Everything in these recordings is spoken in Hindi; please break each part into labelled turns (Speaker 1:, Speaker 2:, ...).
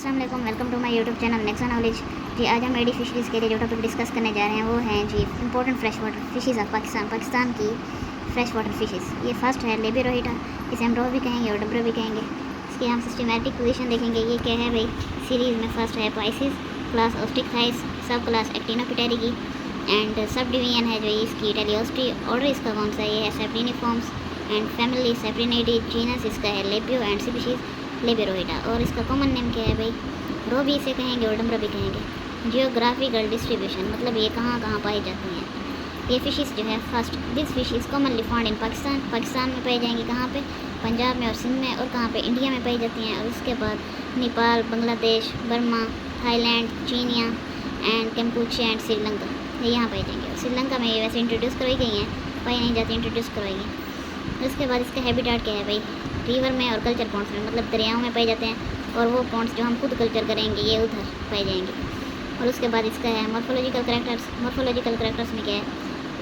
Speaker 1: अस्सलाम welcome to my YouTube channel Nexa knowledge. जी आज हम एडी फिशरीज़ के लिए जो टॉपिक डिस्कस करने जा रहे हैं वो हैं जी important fresh water fishes of Pakistan की फ्रेश वाटर फिशेज़। ये फर्स्ट है लेबिरोहिटा, इसे हम रो भी कहेंगे और डब्रो भी कहेंगे। इसकी हम सिस्टमेटिक पोजीशन देखेंगे। ये क्या है भाई, सीरीज़ में फर्स्ट है पाइसिस, क्लास ऑस्टिकथाइस, सब क्लास एक्टिनोपिटेरिगी एंड सब डिवीजन है जो इसकी टेलियोस्टी। ऑर्डर इसका कौन सा ये है सेप्रिनिफॉर्म्स एंड फैमिली सेप्रिनिडी। जीनस इसका है लेबियो एंड स्पीशीज़ लेबिरोहिटा। और इसका कॉमन नेम क्या है भाई, रो भी इसे कहेंगे और डम्बरो भी कहेंगे। जियोग्राफिकल डिस्ट्रीब्यूशन मतलब ये कहाँ कहाँ पाई जाती हैं ये फिशेस जो है। First this fish is commonly found in Pakistan में पाई जाएंगी कहाँ पे, पंजाब में और सिंध में, और कहाँ पे इंडिया में पाई जाती हैं। और उसके बाद Nepal, Bangladesh, Burma, Thailand, China and Kampuchea and Sri Lanka, ये यहाँ पाई जाएंगे। और श्रीलंका में ये वैसे इंट्रोड्यूस करवाई गई हैं, पाई नहीं जाती, इंट्रोड्यूस करवाई गई। उसके बाद इसका हैबिटेट क्या है भाई, रिवर में और कल्चर पॉन्ड्स में मतलब दरियाओं में पाए जाते हैं, और वो पॉन्ड्स जो हम खुद कल्चर करेंगे ये उधर पाए जाएंगे। और उसके बाद इसका है मॉर्फोलॉजिकल करेक्टर्स में क्या है,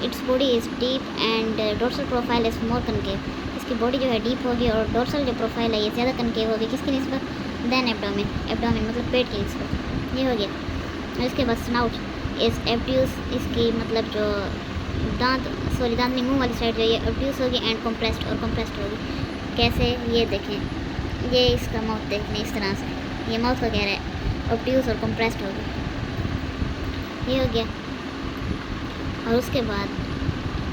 Speaker 1: its body is deep and dorsal profile is more concave. इसकी बॉडी जो है डीप होगी और डोर्सल जो प्रोफाइल है ये ज़्यादा कनकेव होगी, किसकी निस्बत, देन एब्डोमेन मतलब पेट की निस्बत, ये हो गया। और इसके बाद स्नाउट इज़ एब्ड्यूस, इसकी मतलब जो दांत नहीं मुँह वाली साइड जो ये एब्ड्यूस होगी एंड कंप्रेस्ड होगी। कैसे, ये देखें, ये इसका माउथ देख लें इस तरह से, ये माउथ का कह रहा है ऑब्ट्यूस और कंप्रेस्ड होगी, ये हो गया। और उसके बाद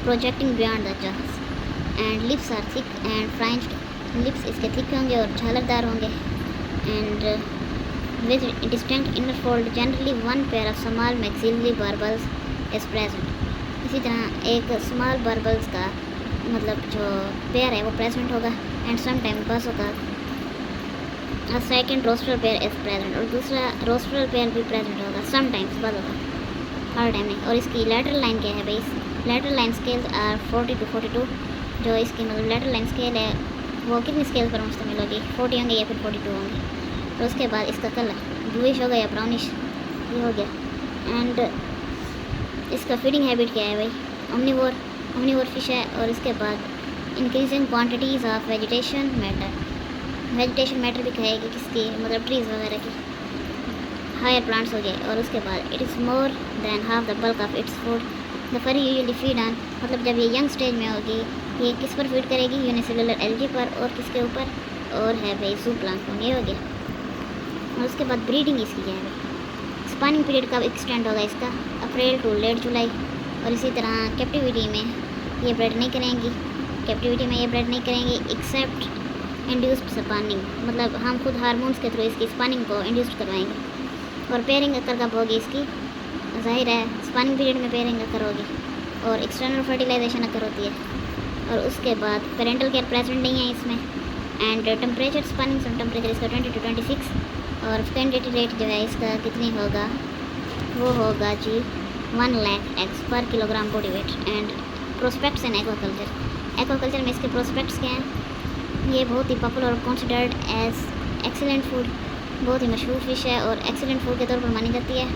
Speaker 1: projecting beyond the jaws and lips are thick and fringed. Lips इसके थिक होंगे और झालरदार होंगे and with distinct inner fold generally one pair of small maxillary barbels is present. इसी तरह एक स्मॉल बर्बल्स का मतलब जो पेयर है वो प्रेजेंट होगा एंड सम टाइम बस होगा। Second rostral pair is present, और दूसरा रोस्ट्रल पेयर भी प्रेजेंट होगा सम टाइम्स, बस होगा, हर टाइम नहीं। और इसकी लेटरल लाइन क्या है भाई, lateral line scales are 40 to 42। जो इसकी मतलब लेटरल लाइन स्केल है वो कितनी स्केल पर मुश्तमिल होगी, 40 होंगे या फिर 42 होंगे। तो उसके बाद इसका कलर ब्लूइश होगा या ब्राउनिश, ये हो गया। एंड इसका फीडिंग हैबिट क्या है भाई, ओमनीवोर फिश है। और इसके बाद increasing quantities of vegetation matter भी खाएगी, किसकी मतलब ट्रीज़ वगैरह की, हायर प्लांट्स हो गए। और उसके बाद it is more than half the bulk of its food the फरी यूजुअली फीड ऑन, मतलब जब ये यंग स्टेज में होगी ये किस पर फीड करेगी, यूनिसेलुलर एल्गी पर, और किसके ऊपर, और है भाई ज़ूप्लांक्टन, ये हो गया। और उसके बाद ब्रीडिंग इसकी क्या है भाई, स्पानिंग पीरियड कब एक्सटेंड होगा इसका, अप्रैल टू लेट जुलाई। और इसी तरह कैप्टिविटी में ये ब्रेड नहीं करेंगी, एक्सेप्ट इंड्यूस्ड स्पानिंग, मतलब हम खुद हार्मोन्स के थ्रू इसकी स्पानिंग को इंड्यूस्ड करवाएंगे। और पेयरिंग अक्कर कब होगी इसकी, जाहिर है स्पानिंग पीरियड में पेयरिंग अक्कर होगी, और एक्सटर्नल फर्टिलाइजेशन अक्कर होती है। और उसके बाद पेरेंटल केयर प्रेजेंट नहीं है इसमें। एंड टेम्परेचर स्पानिंग टेम्परेचर इसका 20 to 26। और फेकेंडिटी रेट जो है इसका कितनी होगा, वो होगा जी 1 लाख एग्स पर kilogram body weight. And prospects in aquaculture में इसके प्रोस्पेक्ट्स क्या हैं, ये बहुत ही पॉपुलर और कंसिडर्ड एज एक्सीलेंट फूड, बहुत ही मशहूर फिश है और एक्सीलेंट फूड के तौर पर मानी जाती है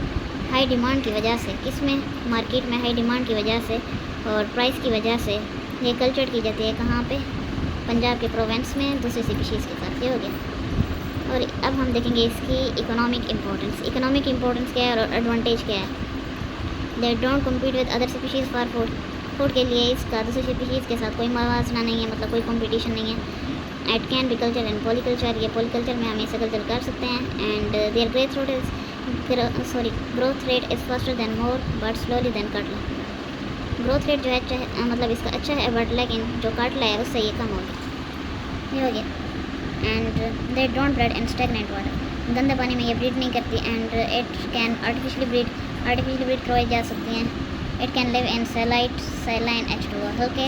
Speaker 1: हाई डिमांड की वजह से। किसमें, मार्केट में हाई डिमांड की वजह से और प्राइस की वजह से ये कल्चर की जाती है कहाँ पे, पंजाब के प्रोवेंस में दूसरी स्पीशीज़ के साथ, ये हो गया। और अब हम देखेंगे इसकी इकोनॉमिक इम्पोर्टेंस क्या है और एडवांटेज क्या है। They don't compete with other species for food के लिए इसका दूसरी स्पीशीज़ के साथ कोई मुवाजना नहीं है, मतलब कोई कंपटीशन नहीं है। It can be culture and polyculture, ये पॉलीकल्चर में हम इसे कल्चर कर सकते हैं। And their growth rate is faster than more but slowly than catla. Growth rate जो है मतलब इसका अच्छा है बट लेकिन जो काटला है उससे ये कम होगी, ये हो गया। And they don't breed in stagnant water, गंदे पानी में ये ब्रीड नहीं करती। And it can artificially breed करवाई जा सकती हैं। It can live in saline H2O, हल्के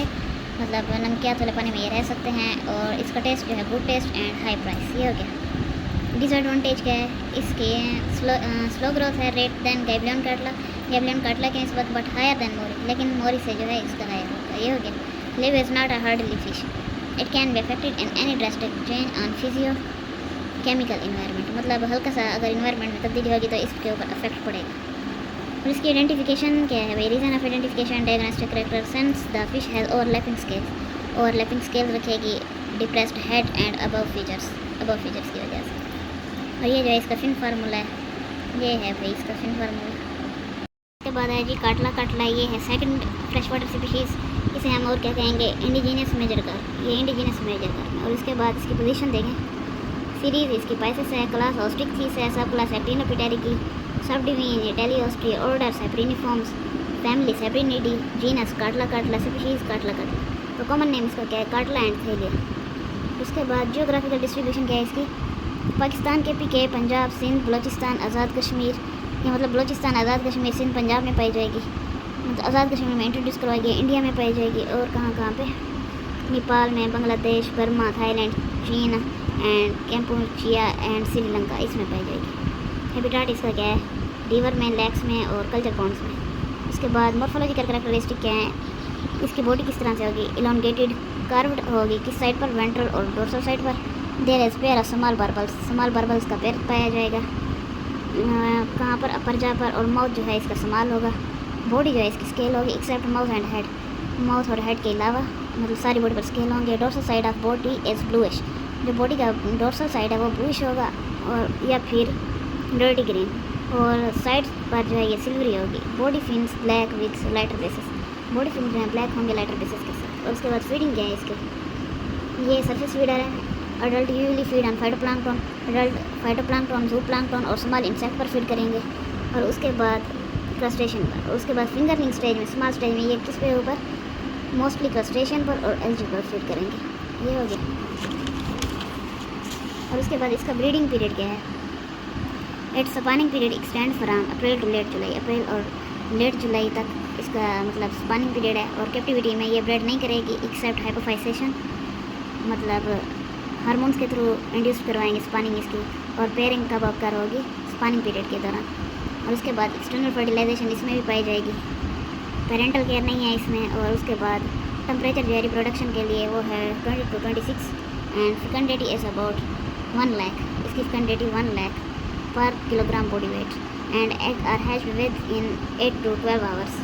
Speaker 1: मतलब नमकियात वाले पानी में ये रह सकते हैं। और इसका टेस्ट जो है good taste and high price, ये हो गया। डिसएडवांटेज क्या है इसके, स्लो ग्रोथ है रेट दैन गैबिलियन काटला के निस्बत बट हायर दैन मोरी, लेकिन मोरी से जो है इसका हायर होगा, ये हो गया। Live is not a hardly fish, it can be affected in any drastic change on physio chemical environment, मतलब हल्का सा अगर इन्वायरमेंट में तब्दीली होगी तो इसके ऊपर अफेक्ट पड़ेगा। और इसकी आइडेंटिफिकेशन क्या है भाई, reason of identification diagnostic character since the fish has overlapping scales रखेगी, depressed head and above features की वजह से। और ये जो है इसका फिन फार्मूला है, ये है भाई इसका फिन फार्मूला। उसके बाद है जी काटला। काटला ये है सेकंड फ्रेश वाटर स्पीशीज़, इसे हम और क्या कहेंगे, इंडिजीनियस मेजर कार, ये इंडिजीनियस मेजर कार। और उसके बाद इसकी पोजीशन देखें, सीरीज़ इसकी पाइसेस है, क्लास ऑस्ट्रिक्सीस है, सब class Actinopterygii, sub division Teleostei, order Cypriniformes, family Cyprinidae, genus Catla. Catla species Catla. Catla तो कॉमन नेम इसका क्या है, काटला एंड थेलिया। उसके बाद जियोग्राफिकल डिस्ट्रीब्यूशन क्या है इसकी, पाकिस्तान के पीके, पंजाब, सिंध, बलूचिस्तान, आज़ाद कश्मीर, ये मतलब बलूचिस्तान, आज़ाद कश्मीर, सिंध, पंजाब में पाई जाएगी, मतलब आज़ाद कश्मीर में इंट्रोड्यूस करवाई गई, इंडिया में पाई जाएगी और कहाँ कहाँ पे, नेपाल में, बांग्लादेश, बर्मा, थाईलैंड, चीन एंड कैम्पुचिया एंड श्रीलंका, इसमें पाई जाएगी। हैबिटाट इसका क्या है, रिवर में, लेक्स में और कल्चर पॉन्ड्स में। उसके बाद मॉर्फोलॉजिकल कैरेक्टरिस्टिक क्या है, इसकी बॉडी किस तरह से होगी, इलोंगेटेड, कार्व्ड होगी, किस साइड पर, वेंट्रल और डोर्सल साइड पर। There is pair of small barbels, small barbels का पेयर पाया जाएगा, कहाँ पर, अपर जा पर। और माउथ जो है इसका स्मॉल होगा। बॉडी जो है इसकी स्केल होगी except mouth and head, mouth और हेड के अलावा मतलब सारी बॉडी पर स्केल होंगे। Dorsal side of body is bluish, जो बॉडी का डोर्सल साइड है वो ब्लूइश होगा और या फिर डर्टी ग्रीन, और साइड पर जो है ये सिल्वरी होगी। Body fins black with lighter basis, body fins जो है ब्लैक होंगे लाइटर बेसिस के साथ। और उसके बाद फीडिंग क्या है इसकी, ये सरफेस फीडर है। Adult usually feed on phytoplankton, adult phytoplankton, zooplankton और स्मॉल इंसेक्ट पर फीड करेंगे। और उसके बाद क्रस्टेशन पर, और उसके बाद फिंगरलिंग स्टेज में, स्मॉल स्टेज में ये किस पे ऊपर, मोस्टली क्रस्टेशन पर और एल्गी पर फीड करेंगे। ये हो गया। और उसके बाद इसका ब्रीडिंग पीरियड क्या है, it's spawning period extend from April to late July, April और लेट जुलाई तक इसका मतलब स्पानिंग पीरियड है। और कैप्टिविटी में ये ब्रेड नहीं करेगी एक्सेप्ट हाइपोफाइसेशन, मतलब हार्मोन्स के थ्रू इंड्यूस करवाएंगे स्पानिंग इसकी, और पेयरिंग कब अकर होगी, स्पानिंग पीरियड के दौरान। और उसके बाद एक्सटर्नल फर्टिलाइजेशन इसमें भी पाई जाएगी, पेरेंटल केयर नहीं है इसमें। और उसके बाद टेम्परेचर जो है रिप्रोडक्शन के लिए वो है 20 to 26 and fecundity is about 1 lakh, इसकी फेकंडिटी 1 लाख पर kilogram body weight. And egg are hatched within 8 to 12 hours,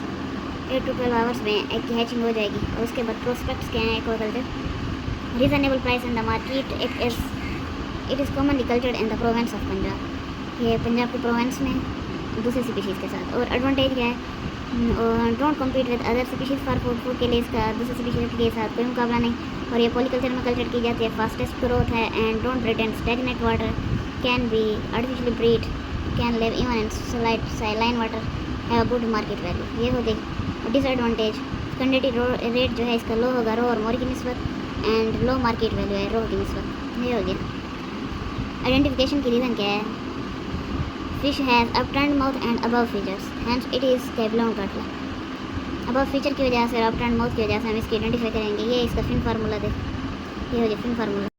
Speaker 1: 8 to 12 hours में एग की हैचिंग हो जाएगी। और उसके बाद प्रोस्पेक्ट्स क्या हैं aquaculture, reasonable price in the market, it is commonly cultured in the province of Punjab, ये पंजाब के प्रोवेंस में दूसरी स्पीशीज़ के साथ। और एडवांटेज क्या है, don't compete with other species for food, food के लिए इसका दूसरी स्पीशीज़ के साथ कोई मुकाबला नहीं। और ये पॉलीकल्चर में कल्चर की जाती है, फास्टेस्ट ग्रोथ है and don't retain stagnant water, can be artificially breed, can live even in saline water, have a good market value. ये हो गई। डिसएडवांटेज, फेकंडिटी रेट जो है इसका लो होगा रो और मोर की निस्बत, एंड लो मार्केट वैल्यू है रो की निस्बत। ये हो गया। आइडेंटिफिकेशन की रीज़न क्या है, fish has upturned mouth and above features, hence it is कैबलोन काटला। अबव फीचर की वजह से और अपटर्न्ड माउथ की वजह से हम इसकी आइडेंटिफाई करेंगे। ये इसका फिन फार्मूला दे, ये हो गया फिन फार्मूला।